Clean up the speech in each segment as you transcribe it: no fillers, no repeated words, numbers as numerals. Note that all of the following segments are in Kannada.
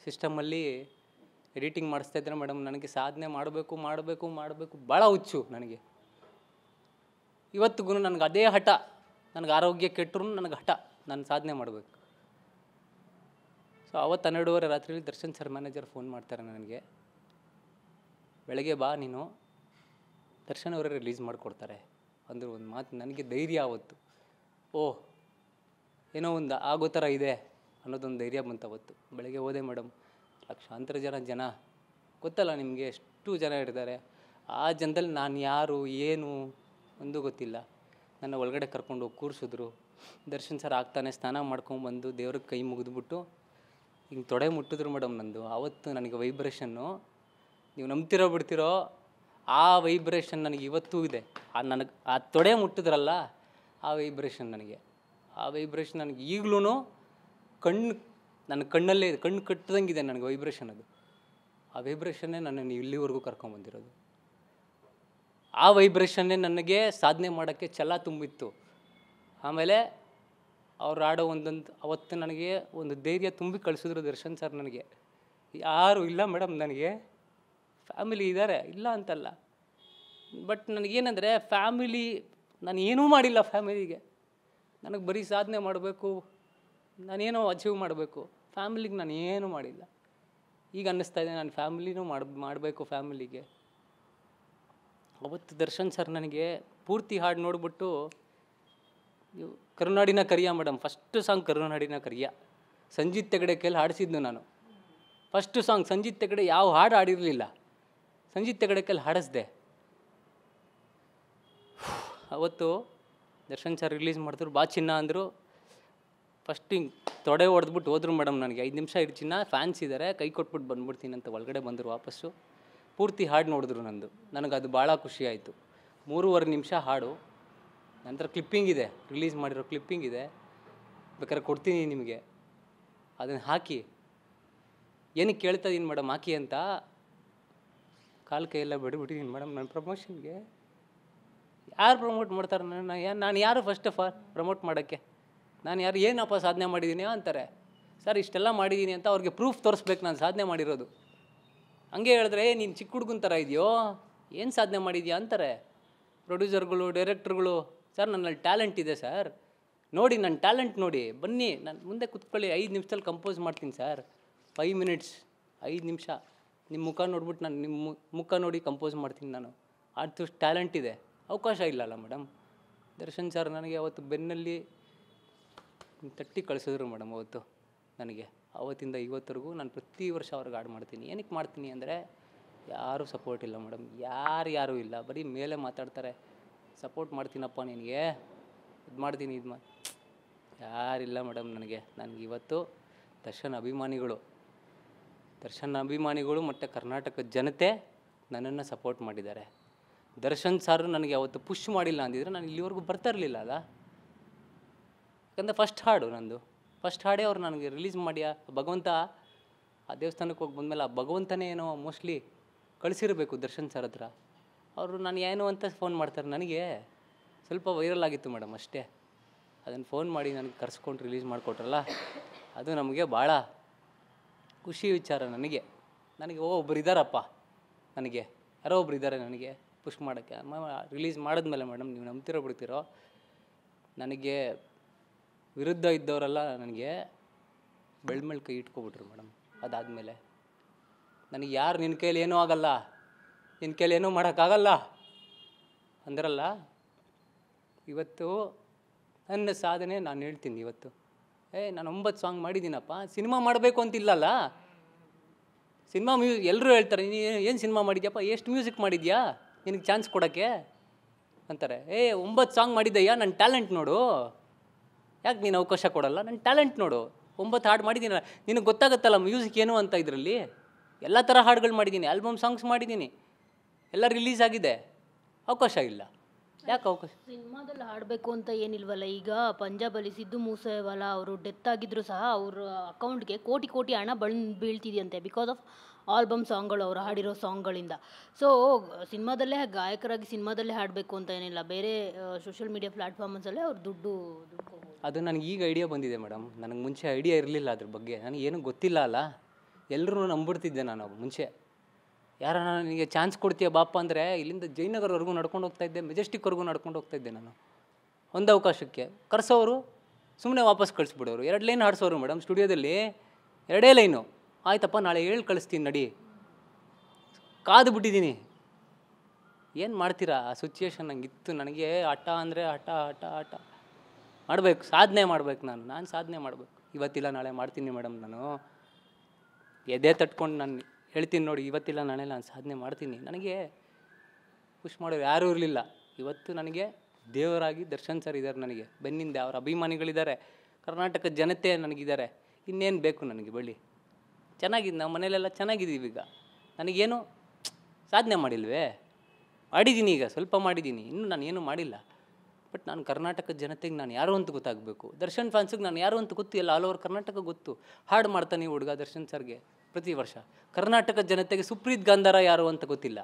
ಸಿಸ್ಟಮಲ್ಲಿ ಎಡಿಟಿಂಗ್ ಮಾಡಿಸ್ತಾ ಇದ್ದರೆ ಮೇಡಮ್ ನನಗೆ ಸಾಧನೆ ಮಾಡಬೇಕು ಭಾಳ ಹುಚ್ಚು ನನಗೆ. ಇವತ್ತಿಗೂ ನನಗೆ ಅದೇ ಹಠ. ನನಗೆ ಆರೋಗ್ಯ ಕೆಟ್ಟರು ನನಗೆ ಹಠ, ನಾನು ಸಾಧನೆ ಮಾಡಬೇಕು. ಸೊ ಅವತ್ತು 12:30 ರಾತ್ರಿಯಲ್ಲಿ ದರ್ಶನ್ ಸರ್ ಮ್ಯಾನೇಜರ್ ಫೋನ್ ಮಾಡ್ತಾರೆ ನನಗೆ, ಬೆಳಗ್ಗೆ ಬಾ ನೀನು, ದರ್ಶನ್ ಅವರೇ ರಿಲೀಸ್ ಮಾಡಿಕೊಡ್ತಾರೆ ಅಂದರು. ಒಂದು ಮಾತು ನನಗೆ ಧೈರ್ಯ ಆವತ್ತು. ಓಹ್, ಏನೋ ಒಂದು ಆಗೋ ಥರ ಇದೆ ಅನ್ನೋದೊಂದು ಧೈರ್ಯ ಬಂತು ಅವತ್ತು. ಬೆಳಗ್ಗೆ ಹೋದೆ ಮೇಡಮ್. ಲಕ್ಷಾಂತರ ಜನ ಗೊತ್ತಲ್ಲ ನಿಮಗೆ, ಎಷ್ಟು ಜನ ಇರ್ತಾರೆ. ಆ ಜನದಲ್ಲಿ ನಾನು ಯಾರು ಏನು ಒಂದು ಗೊತ್ತಿಲ್ಲ. ನನ್ನ ಒಳಗಡೆ ಕರ್ಕೊಂಡು ಹೋಗಿ ಕೂರಿಸಿದ್ರು. ದರ್ಶನ್ ಸರ್ ಆಗ್ತಾನೆ ಸ್ನಾನ ಮಾಡ್ಕೊಂಬಂದು ದೇವ್ರಿಗೆ ಕೈ ಮುಗಿದ್ಬಿಟ್ಟು ಹಿಂಗೆ ತೊಡೆ ಮುಟ್ಟಿದ್ರು ಮೇಡಮ್. ನಂದು ಆವತ್ತು ನನಗೆ ವೈಬ್ರೇಷನ್ನು, ನೀವು ನಂಬ್ತಿರೋ ಬಿಡ್ತಿರೋ, ಆ ವೈಬ್ರೇಷನ್ ನನಗೆ ಇವತ್ತೂ ಇದೆ. ನನಗೆ ಆ ತೊಡೆ ಮುಟ್ಟಿದ್ರಲ್ಲ, ಆ ವೈಬ್ರೇಷನ್ ನನಗೆ ಈಗಲೂ ನನ್ನ ಕಣ್ಣಲ್ಲೇ ಕಣ್ಣು ಕಟ್ಟದಂಗಿದೆ ನನಗೆ ವೈಬ್ರೇಷನ್. ಅದು ಆ ವೈಬ್ರೇಷನ್ನೇ ನನ್ನನ್ನು ಇಲ್ಲಿವರೆಗೂ ಕರ್ಕೊಂಬಂದಿರೋದು. ಆ ವೈಬ್ರೇಷನ್ನೇ ನನಗೆ ಸಾಧನೆ ಮಾಡೋಕ್ಕೆ ಛಲ ತುಂಬಿತ್ತು. ಆಮೇಲೆ ಅವ್ರು ಆಡೋ ಅವತ್ತು ನನಗೆ ಒಂದು ಧೈರ್ಯ ತುಂಬಿ ಕಳಿಸಿದ್ರು ದರ್ಶನ್ ಸರ್. ನನಗೆ ಯಾರೂ ಇಲ್ಲ ಮೇಡಮ್, ನನಗೆ ಫ್ಯಾಮಿಲಿ ಇದ್ದಾರೆ, ಇಲ್ಲ ಅಂತಲ್ಲ. ಬಟ್ ನನಗೇನೆಂದರೆ ಫ್ಯಾಮಿಲಿ, ನಾನು ಏನೂ ಮಾಡಿಲ್ಲ ಫ್ಯಾಮಿಲಿಗೆ. ನನಗೆ ಬರೀ ಸಾಧನೆ ಮಾಡಬೇಕು, ನಾನೇನೋ ಅಚೀವ್ ಮಾಡಬೇಕು. ಫ್ಯಾಮಿಲಿಗೆ ನಾನು ಏನೂ ಮಾಡಿಲ್ಲ. ಈಗ ಅನ್ನಿಸ್ತಾ ಇದೆ ನಾನು ಫ್ಯಾಮಿಲಿನೂ ಮಾಡಬೇಕು ಫ್ಯಾಮಿಲಿಗೆ. ಅವತ್ತು ದರ್ಶನ್ ಸರ್ ನನಗೆ ಪೂರ್ತಿ ಹಾಡು ನೋಡಿಬಿಟ್ಟು, ಕರುನಾಡಿನ ಕರಿಯ ಮೇಡಮ್, ಫಸ್ಟು ಸಾಂಗ್ ಕರುನಾಡಿನ ಕರಿಯ ಸಂಜಿತ್ ಹೆಗಡೆ ಕೈಲಿ ಹಾಡಿಸಿದ್ದು ನಾನು. ಫಸ್ಟು ಸಾಂಗ್ ಸಂಜಿತ್ ಹೆಗಡೆ ಯಾವ ಹಾಡು ಹಾಡಿರಲಿಲ್ಲ, ಸಂಜಿತ್ ಹೆಗಡೆ ಕೈಲಿ ಹಾಡಿಸ್ದೆ. ಅವತ್ತು ದರ್ಶನ್ ಸರ್ ರಿಲೀಸ್ ಮಾಡಿದ್ರು. ಬಾ ಚಿನ್ನ ಅಂದರು. ಫಸ್ಟ್ ಹಿಂಗೆ ತೊಡೆ ಹೊಡೆದ್ಬಿಟ್ಟು ಹೋದ್ರು ಮೇಡಮ್. ನನಗೆ 5 ನಿಮಿಷ ಇರು ಚಿನ್ನ, ಫ್ಯಾನ್ಸ್ ಇದ್ದಾರೆ, ಕೈ ಕೊಟ್ಬಿಟ್ಟು ಬಂದ್ಬಿಡ್ತೀನಿ ಅಂತ ಒಳಗಡೆ ಬಂದರು ವಾಪಸ್ಸು. ಪೂರ್ತಿ ಹಾಡು ನೋಡಿದ್ರು ನಂದು. ನನಗದು ಭಾಳ ಖುಷಿ ಆಯಿತು. 3.5 ನಿಮಿಷ ಹಾಡು. ನಂತರ ಕ್ಲಿಪ್ಪಿಂಗ್ ಇದೆ, ರಿಲೀಸ್ ಮಾಡಿರೋ ಕ್ಲಿಪ್ಪಿಂಗ್ ಇದೆ, ಬೇಕಾದ್ರೆ ಕೊಡ್ತೀನಿ ನಿಮಗೆ, ಅದನ್ನು ಹಾಕಿ. ಏನಕ್ಕೆ ಕೇಳ್ತಾ ಇದ್ದೀನಿ ಮೇಡಮ್ ಹಾಕಿ ಅಂತ, ಕಾಲು ಕೈಯೆಲ್ಲ ಬಿಡ್ಬಿಟ್ಟಿದ್ದೀನಿ ಮೇಡಮ್. ನನ್ನ ಪ್ರಮೋಷನ್ಗೆ ಯಾರು ಪ್ರಮೋಟ್ ಮಾಡ್ತಾರೆ? ನಾನು ಯಾರು ಫಸ್ಟ್ ಆಫ್ ಆಲ್ ಪ್ರಮೋಟ್ ಮಾಡೋಕ್ಕೆ? ನಾನು ಯಾರು ಏನಪ್ಪ ಸಾಧನೆ ಮಾಡಿದ್ದೀನಿ ಅಂತಾರೆ. ಸರ್ ಇಷ್ಟೆಲ್ಲ ಮಾಡಿದ್ದೀನಿ ಅಂತ ಅವ್ರಿಗೆ ಪ್ರೂಫ್ ತೋರಿಸ್ಬೇಕು ನಾನು ಸಾಧನೆ ಮಾಡಿರೋದು. ಹಂಗೆ ಹೇಳಿದ್ರೆ ನೀನು ಚಿಕ್ಕ ಹುಡುಗನ ಥರ ಇದೆಯೋ, ಏನು ಸಾಧನೆ ಮಾಡಿದ್ಯಾ ಅಂತಾರೆ ಪ್ರೊಡ್ಯೂಸರ್ಗಳು, ಡೈರೆಕ್ಟ್ರುಗಳು. ಸರ್ ನನ್ನಲ್ಲಿ ಟ್ಯಾಲೆಂಟ್ ಇದೆ ಸರ್, ನೋಡಿ ನನ್ನ ಟ್ಯಾಲೆಂಟ್ ನೋಡಿ, ಬನ್ನಿ ನಾನು ಮುಂದೆ ಕೂತ್ಕೊಳ್ಳಿ, 5 ನಿಮಿಷದಲ್ಲಿ ಕಂಪೋಸ್ ಮಾಡ್ತೀನಿ ಸರ್. 5 ಮಿನಿಟ್ಸ್ 5 ನಿಮಿಷ ನಿಮ್ಮ ಮುಖ ನೋಡ್ಬಿಟ್ಟು ನಾನು ನಿಮ್ಮ ಮುಖ ನೋಡಿ ಕಂಪೋಸ್ ಮಾಡ್ತೀನಿ ನಾನು. ಅಷ್ಟು ಟ್ಯಾಲೆಂಟ್ ಇದೆ, ಅವಕಾಶ ಇಲ್ಲಲ್ಲ ಮೇಡಮ್. ದರ್ಶನ್ ಸರ್ ನನಗೆ ಅವತ್ತು ಬೆನ್ನಲ್ಲಿ ತಟ್ಟಿ ಕಳಿಸಿದ್ರು ಮೇಡಮ್. ಅವತ್ತು ನನಗೆ ಅವತ್ತಿಂದ ಇವತ್ತರೆಗೂ ನಾನು ಪ್ರತಿ ವರ್ಷ ಅವ್ರಿಗೆ ಹಾಡು ಮಾಡ್ತೀನಿ. ಏನಕ್ಕೆ ಮಾಡ್ತೀನಿ ಅಂದರೆ, ಯಾರೂ ಸಪೋರ್ಟ್ ಇಲ್ಲ ಮೇಡಮ್, ಯಾರೂ ಇಲ್ಲ. ಬರೀ ಮೇಲೆ ಮಾತಾಡ್ತಾರೆ, ಸಪೋರ್ಟ್ ಮಾಡ್ತೀನಪ್ಪ ನಿನಗೆ, ಇದು ಮಾಡ್ತೀನಿ ಯಾರಿಲ್ಲ ಮೇಡಮ್ ನನಗೆ ಇವತ್ತು ದರ್ಶನ್ ಅಭಿಮಾನಿಗಳು ಮತ್ತು ಕರ್ನಾಟಕದ ಜನತೆ ನನ್ನನ್ನು ಸಪೋರ್ಟ್ ಮಾಡಿದ್ದಾರೆ. ದರ್ಶನ್ ಸಾರು ನನಗೆ ಅವತ್ತು ಪುಷ್ ಮಾಡಿಲ್ಲ ಅಂದಿದ್ರೆ ನಾನು ಇಲ್ಲಿವರೆಗೂ ಬರ್ತಾ ಇರಲಿಲ್ಲ ಅಲ್ಲ. ಯಾಕಂದರೆ ಫಸ್ಟ್ ಹಾಡೇ ಅವ್ರು ನನಗೆ ರಿಲೀಸ್ ಮಾಡಿ, ಭಗವಂತ ಆ ದೇವಸ್ಥಾನಕ್ಕೆ ಹೋಗಿ ಬಂದಮೇಲೆ ಆ ಭಗವಂತನೇ ಏನೋ ಮೋಸ್ಟ್ಲಿ ಕಳಿಸಿರಬೇಕು ದರ್ಶನ್ ಸರ್ ಹತ್ರ. ಅವರು ನಾನು ಏನು ಅಂತ ಫೋನ್ ಮಾಡ್ತಾರೆ. ನನಗೆ ಸ್ವಲ್ಪ ವೈರಲ್ ಆಗಿತ್ತು ಮೇಡಮ್ ಅಷ್ಟೇ. ಅದನ್ನು ಫೋನ್ ಮಾಡಿ ನನಗೆ ಕರೆಸ್ಕೊಂಡು ರಿಲೀಸ್ ಮಾಡಿಕೊಟ್ರಲ್ಲ, ಅದು ನಮಗೆ ಭಾಳ ಖುಷಿ ವಿಚಾರ. ನನಗೆ ಒಬ್ಬರು ಇದ್ದಾರಪ್ಪ, ನನಗೆ ಯಾರೋ ಒಬ್ರು ಇದ್ದಾರೆ ನನಗೆ ಪುಷ್ ಮಾಡೋಕ್ಕೆ. ರಿಲೀಸ್ ಮಾಡಿದ್ಮೇಲೆ ಮೇಡಮ್, ನೀವು ನಂಬ್ತಿರೋ ಬಿಡ್ತಿರೋ, ನನಗೆ ವಿರುದ್ಧ ಇದ್ದವರೆಲ್ಲ ನನಗೆ ಬೆಳ್ಮೇಲೆ ಕೈ ಇಟ್ಕೊಬಿಟ್ರು ಮೇಡಮ್. ಅದಾದಮೇಲೆ ನನಗೆ ಯಾರು ನಿನ್ನ ಕೈಲಿ ಏನೂ ಆಗಲ್ಲ, ನಿನ್ನ ಕೈಲಿ ಏನೂ ಮಾಡೋಕ್ಕಾಗಲ್ಲ ಅಂದ್ರಲ್ಲ, ಇವತ್ತು ನನ್ನ ಸಾಧನೆ ನಾನು ಹೇಳ್ತೀನಿ. ಇವತ್ತು ನಾನು 9 ಸಾಂಗ್ ಮಾಡಿದ್ದೀನಪ್ಪ, ಸಿನಿಮಾ ಮಾಡಬೇಕು ಅಂತಿಲ್ಲಲ್ಲ. ಸಿನಿಮಾ ಎಲ್ಲರೂ ಹೇಳ್ತಾರೆ, ಏನು ಸಿನಿಮಾ ಮಾಡಿದ್ಯಪ್ಪ, ಎಷ್ಟು ಮ್ಯೂಸಿಕ್ ಮಾಡಿದ್ಯಾ, ನಿನಗೆ ಚಾನ್ಸ್ ಕೊಡೋಕ್ಕೆ ಅಂತಾರೆ. 9 ಸಾಂಗ್ ಮಾಡಿದ್ದಯ್ಯ, ನನ್ನ ಟ್ಯಾಲೆಂಟ್ ನೋಡು, ಯಾಕೆ ನೀನು ಅವಕಾಶ ಕೊಡಲ್ಲ? ನನ್ನ ಟ್ಯಾಲೆಂಟ್ ನೋಡು, 9 ಹಾಡು ಮಾಡಿದ್ದೀನಲ್ಲ, ನಿನಗೆ ಗೊತ್ತಾಗುತ್ತಲ್ಲ ಮ್ಯೂಸಿಕ್ ಏನು ಅಂತ. ಇದರಲ್ಲಿ ಎಲ್ಲ ಥರ ಹಾಡುಗಳು ಮಾಡಿದ್ದೀನಿ, ಆಲ್ಬಮ್ ಸಾಂಗ್ಸ್ ಮಾಡಿದ್ದೀನಿ, ಎಲ್ಲ ರಿಲೀಸ್ ಆಗಿದೆ, ಅವಕಾಶ ಇಲ್ಲ. ಯಾಕೆ ಅವಕಾಶ? ಸಿನಿಮಾದಲ್ಲಿ ಹಾಡಬೇಕು ಅಂತ ಏನಿಲ್ವಲ್ಲ. ಈಗ ಪಂಜಾಬಲ್ಲಿ ಸಿದ್ದು ಮೂಸೇವಾಲಾ ಅವರು ಡೆತ್ ಆಗಿದ್ರು ಸಹ ಅವ್ರ ಅಕೌಂಟ್ಗೆ ಕೋಟಿ ಕೋಟಿ ಹಣ ಬೀಳ್ತಿದೆಯಂತೆ ಬಿಕಾಸ್ ಆಫ್ ಆಲ್ಬಮ್ ಸಾಂಗ್ಗಳು, ಅವ್ರು ಹಾಡಿರೋ ಸಾಂಗ್ಗಳಿಂದ. ಸೊ ಸಿನಿಮಾದಲ್ಲೇ ಗಾಯಕರಾಗಿ ಸಿನಿಮಾದಲ್ಲೇ ಹಾಡಬೇಕು ಅಂತ ಏನಿಲ್ಲ, ಬೇರೆ ಸೋಷಿಯಲ್ ಮೀಡಿಯಾ ಪ್ಲ್ಯಾಟ್ಫಾರ್ಮಸಲ್ಲೇ ಅವ್ರು ದುಡ್ಡು ಅದು ನನಗೆ ಈಗ ಐಡಿಯಾ ಬಂದಿದೆ ಮೇಡಮ್. ನನಗೆ ಮುಂಚೆ ಐಡಿಯಾ ಇರಲಿಲ್ಲ ಅದ್ರ ಬಗ್ಗೆ, ನನಗೇನು ಗೊತ್ತಿಲ್ಲ ಅಲ್ಲ. ಎಲ್ಲರೂ ನಂಬಿಡ್ತಿದ್ದೆ ನಾನು ಮುಂಚೆ. ಯಾರ ನನಗೆ ಚಾನ್ಸ್ ಕೊಡ್ತೀಯ ಬಾಪ ಅಂದರೆ ಇಲ್ಲಿಂದ ಜಯನಗರವರೆಗೂ ನಡ್ಕೊಂಡು ಹೋಗ್ತಾಯಿದ್ದೆ, ಮೆಜೆಸ್ಟಿಕ್ವರೆಗೂ ನಡ್ಕೊಂಡು ಹೋಗ್ತಾಯಿದ್ದೆ ನಾನು. ಒಂದು ಅವಕಾಶಕ್ಕೆ ಕರೆಸೋರು ಸುಮ್ಮನೆ ವಾಪಸ್ ಕಳಿಸ್ಬಿಡೋರು. 2 ಲೈನ್ ಹಾಡಿಸೋರು ಮೇಡಮ್ ಸ್ಟುಡಿಯೋದಲ್ಲಿ, 2 ಲೈನು. ಆಯ್ತಪ್ಪ ನಾಳೆ ಹೇಳಿ ಕಳಿಸ್ತೀನಿ ನಡಿ. ಕಾದು ಬಿಟ್ಟಿದ್ದೀನಿ. ಏನು ಮಾಡ್ತೀರಾ? ಆ ಸಿಚುಯೇಷನ್ ನಂಗಿತ್ತು. ನನಗೆ ಹಠ ಅಂದರೆ ಹಠ ಹಠ ಹಠ ಮಾಡಬೇಕು, ಸಾಧನೆ ಮಾಡಬೇಕು. ನಾನು ಸಾಧನೆ ಮಾಡಬೇಕು. ಇವತ್ತಿಲ್ಲ ನಾಳೆ ಮಾಡ್ತೀನಿ ಮೇಡಮ್. ನಾನು ಎದೆ ತಟ್ಕೊಂಡು ನಾನು ಹೇಳ್ತೀನಿ ನೋಡಿ, ಇವತ್ತಿಲ್ಲ ನಾಳೆ ನಾನು ಸಾಧನೆ ಮಾಡ್ತೀನಿ. ನನಗೆ ಪುಷ್ ಮಾಡೋರು ಯಾರೂ ಇರಲಿಲ್ಲ. ಇವತ್ತು ನನಗೆ ದೇವರಾಗಿ ದರ್ಶನ್ ಸರ್ ಇದ್ದಾರೆ, ನನಗೆ ಬೆನ್ನಿಂದ ಅವ್ರ ಅಭಿಮಾನಿಗಳಿದ್ದಾರೆ, ಕರ್ನಾಟಕದ ಜನತೆ ನನಗಿದ್ದಾರೆ. ಇನ್ನೇನು ಬೇಕು ನನಗೆ? ಬಳ್ಳಿ ಚೆನ್ನಾಗಿದೆ, ನಮ್ಮ ಮನೇಲೆಲ್ಲ ಚೆನ್ನಾಗಿದ್ದೀವಿ. ಈಗ ನನಗೇನು ಸಾಧನೆ ಮಾಡಿಲ್ವೇ? ಮಾಡಿದ್ದೀನಿ, ಈಗ ಸ್ವಲ್ಪ ಮಾಡಿದ್ದೀನಿ, ಇನ್ನೂ ನಾನು ಏನೂ ಮಾಡಿಲ್ಲ. ಬಟ್ ನಾನು ಕರ್ನಾಟಕದ ಜನತೆಗೆ ನಾನು ಯಾರು ಅಂತ ಗೊತ್ತಾಗಬೇಕು. ದರ್ಶನ್ ಫ್ಯಾನ್ಸಿಗೆ ನಾನು ಯಾರು ಅಂತ ಗೊತ್ತು, ಎಲ್ಲ ಆಲ್ ಓವರ್ ಕರ್ನಾಟಕ ಗೊತ್ತು. ಹಾಡು ಮಾಡ್ತಾನೆ ಹುಡುಗ ದರ್ಶನ್ ಸರ್ಗೆ ಪ್ರತಿ ವರ್ಷ. ಕರ್ನಾಟಕದ ಜನತೆಗೆ ಸುಪ್ರೀತ್ ಗಾಂಧಾರ ಯಾರು ಅಂತ ಗೊತ್ತಿಲ್ಲ.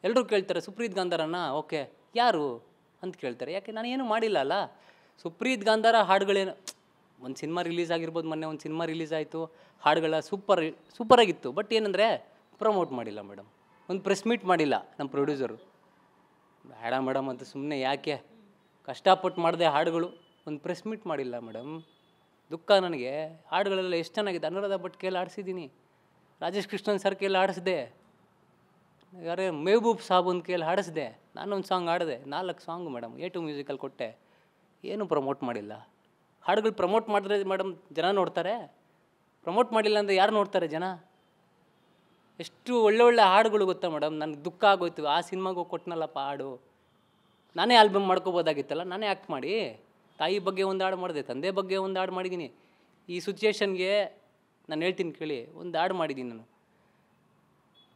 ಎಲ್ಲರೂ ಕೇಳ್ತಾರೆ ಸುಪ್ರೀತ್ ಗಾಂಧಾರನ, ಓಕೆ ಯಾರು ಅಂತ ಕೇಳ್ತಾರೆ. ಯಾಕೆ ನಾನು ಏನೂ ಮಾಡಿಲ್ಲ ಅಲ್ಲ. ಸುಪ್ರೀತ್ ಗಾಂಧಾರ ಹಾಡುಗಳೇನು, ಒಂದು ಸಿನಿಮಾ ರಿಲೀಸ್ ಆಗಿರ್ಬೋದು, ಮೊನ್ನೆ ಒಂದು ಸಿನಿಮಾ ರಿಲೀಸ್ ಆಯಿತು, ಹಾಡುಗಳ ಸೂಪರಾಗಿತ್ತು. ಬಟ್ ಏನಂದರೆ ಪ್ರಮೋಟ್ ಮಾಡಿಲ್ಲ ಮೇಡಮ್. ಒಂದು ಪ್ರೆಸ್ ಮೀಟ್ ಮಾಡಿಲ್ಲ ನಮ್ಮ ಪ್ರೊಡ್ಯೂಸರು. ಬೇಡ ಮೇಡಮ್ ಅಂತ ಸುಮ್ಮನೆ ಯಾಕೆ, ಕಷ್ಟಪಟ್ಟು ಮಾಡಿದೆ ಹಾಡುಗಳು, ಒಂದು ಪ್ರೆಸ್ ಮೀಟ್ ಮಾಡಿಲ್ಲ ಮೇಡಮ್. ದುಃಖ ನನಗೆ. ಹಾಡುಗಳೆಲ್ಲ ಎಷ್ಟು ಚೆನ್ನಾಗಿದೆ. ಅನುರಾಧ ಭಟ್ ಕೈಯಲ್ಲಿ ಆಡಿಸಿದ್ದೀನಿ, ರಾಜೇಶ್ ಕೃಷ್ಣನ್ ಸರ್ ಕೈಯಲ್ಲಿ ಆಡಿಸಿದೆ, ಯಾರೇ ಮೆಹಬೂಬ್ ಸಾಬುನ್ ಕೈಯಲ್ಲಿ ಹಾಡಿಸಿದೆ. ನಾನೊಂದು ಸಾಂಗ್ ಆಡಿದೆ, 4 ಸಾಂಗು ಮೇಡಮ್ A2 ಮ್ಯೂಸಿಕಲ್ಲಿ ಕೊಟ್ಟೆ. ಏನೂ ಪ್ರಮೋಟ್ ಮಾಡಿಲ್ಲ. ಹಾಡುಗಳು ಪ್ರಮೋಟ್ ಮಾಡಿದ್ರೆ ಮೇಡಮ್ ಜನ ನೋಡ್ತಾರೆ. ಪ್ರಮೋಟ್ ಮಾಡಿಲ್ಲ ಅಂದರೆ ಯಾರು ನೋಡ್ತಾರೆ ಜನ? ಎಷ್ಟು ಒಳ್ಳೆ ಹಾಡುಗಳು ಗೊತ್ತಾ ಮೇಡಮ್. ನನಗೆ ದುಃಖ ಆಗೋಯ್ತು. ಆ ಸಿನಿಮಾಗೆ ಕೊಟ್ಟನಲ್ಲಪ್ಪ ಹಾಡು, ನಾನೇ ಆಲ್ಬಮ್ ಮಾಡ್ಕೋಬೋದಾಗಿತ್ತಲ್ಲ. ನಾನೇ ಆ್ಯಕ್ಟ್ ಮಾಡಿ ತಾಯಿ ಬಗ್ಗೆ ಒಂದು ಹಾಡು ಮಾಡಿದೆ, ತಂದೆ ಬಗ್ಗೆ ಒಂದು ಹಾಡು ಮಾಡಿದ್ದೀನಿ. ಈ ಸಿಚುಯೇಷನ್ಗೆ ನಾನು ಹೇಳ್ತೀನಿ ಕೇಳಿ, ಒಂದು ಹಾಡು ಮಾಡಿದ್ದೀನಿ ನಾನು.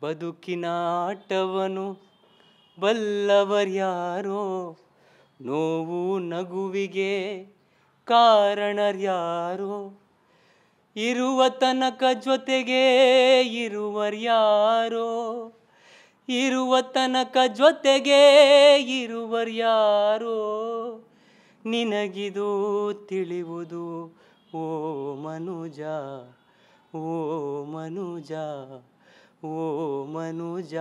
ಬದುಕಿನ ಆಟವನು ಬಲ್ಲವರ್ಯಾರೋ, ನೋವು ನಗುವಿಗೆ ಕಾರಣರ್ಯಾರೋ, ಇರುವ ತನಕ ಜೊತೆಗೆ ಇರುವರ್ಯಾರೋ, ಇರುವ ತನಕ ಜೊತೆಗೆ ಇರುವರ್ಯಾರೋ, ನಿನಗಿದು ತಿಳಿಯುವುದು ಓ ಮನುಜ, ಓ ಮನುಜ, ಓ ಮನುಜ.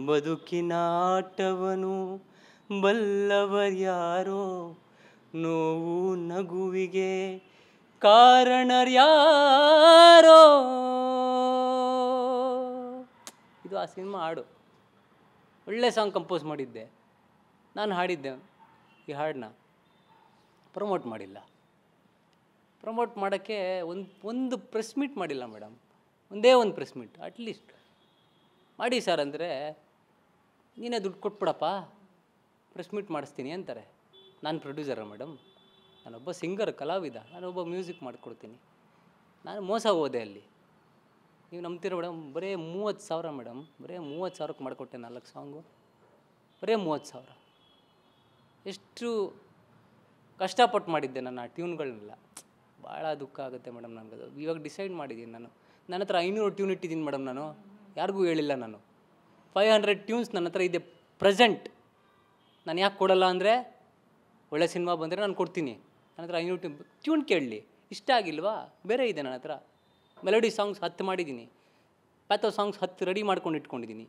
ಬದುಕಿನ ಆಟವನು ಬಲ್ಲವರ್ಯಾರೋ, ನೋವು ನಗುವಿಗೆ ಕಾರಣರ್ಯಾರೋ. ಇದು ಆ ಸಿನಿಮಾ ಹಾಡು. ಒಳ್ಳೆ ಸಾಂಗ್ ಕಂಪೋಸ್ ಮಾಡಿದ್ದೆ ನಾನು, ಹಾಡಿದ್ದೆ. ಈ ಹಾಡನ್ನ ಪ್ರಮೋಟ್ ಮಾಡಿಲ್ಲ. ಪ್ರಮೋಟ್ ಮಾಡೋಕ್ಕೆ ಒಂದು ಪ್ರೆಸ್ ಮೀಟ್ ಮಾಡಿಲ್ಲ ಮೇಡಮ್. ಒಂದೇ ಒಂದು ಪ್ರೆಸ್ ಮೀಟ್ ಅಟ್ಲೀಸ್ಟ್ ಮಾಡಿ ಸರ್ ಅಂದರೆ, ನೀನೇ ದುಡ್ಡು ಕೊಟ್ಬಿಡಪ್ಪ ಪ್ರೆಸ್ ಮೀಟ್ ಮಾಡಿಸ್ತೀನಿ ಅಂತಾರೆ. ನಾನು ಪ್ರೊಡ್ಯೂಸರ ಮೇಡಮ್, ನಾನೊಬ್ಬ ಸಿಂಗರ್, ಕಲಾವಿದ, ನಾನೊಬ್ಬ ಮ್ಯೂಸಿಕ್ ಮಾಡಿಕೊಡ್ತೀನಿ. ನಾನು ಮೋಸ ಹೋದೆ ಅಲ್ಲಿ. ನೀವು ನಂಬ್ತೀರ ಮೇಡಮ್? ಬರೀ 30,000 ಮೇಡಮ್, ಬರೀ 30,000ಕ್ಕೆ ಮಾಡಿಕೊಟ್ಟೆ 4 ಸಾಂಗು, ಬರೀ 30,000. ಎಷ್ಟು ಕಷ್ಟಪಟ್ಟು ಮಾಡಿದ್ದೆ ನಾನು ಆ ಟ್ಯೂನ್ಗಳನ್ನೆಲ್ಲ. ಭಾಳ ದುಃಖ ಆಗುತ್ತೆ ಮೇಡಮ್ ನನಗದು. ಇವಾಗ ಡಿಸೈಡ್ ಮಾಡಿದ್ದೀನಿ ನಾನು. ನನ್ನ ಹತ್ರ 500 ಟ್ಯೂನ್ ಇಟ್ಟಿದ್ದೀನಿ ಮೇಡಮ್. ನಾನು ಯಾರಿಗೂ ಹೇಳಿಲ್ಲ. ನಾನು 500 ಟ್ಯೂನ್ಸ್ ನನ್ನ ಹತ್ರ ಇದೆ ಪ್ರೆಸೆಂಟ್. ನಾನು ಯಾಕೆ ಕೊಡಲ್ಲ ಅಂದರೆ, ಒಳ್ಳೆ ಸಿನಿಮಾ ಬಂದರೆ ನಾನು ಕೊಡ್ತೀನಿ. ನನ್ನ ಹತ್ರ 500 ಟ್ಯೂನ್ ಕೇಳಲಿ. ಇಷ್ಟ ಆಗಿಲ್ವಾ? ಬೇರೆ ಇದೆ ನನ್ನ ಹತ್ರ. ಮೆಲೋಡಿ ಸಾಂಗ್ಸ್ 10 ಮಾಡಿದ್ದೀನಿ, ಪ್ಯಾಥೋ ಸಾಂಗ್ಸ್ 10 ರೆಡಿ ಮಾಡ್ಕೊಂಡು ಇಟ್ಕೊಂಡಿದ್ದೀನಿ.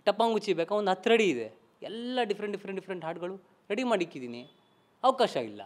ಟಪಾಂಗುಚ್ಚಿ ಬೇಕಾ ಒಂದು 10 ರೆಡಿ ಇದೆ. ಎಲ್ಲ ಡಿಫ್ರೆಂಟ್ ಹಾಡುಗಳು ರೆಡಿ ಮಾಡಿಕ್ಕಿದ್ದೀನಿ. ಅವಕಾಶ ಇಲ್ಲ.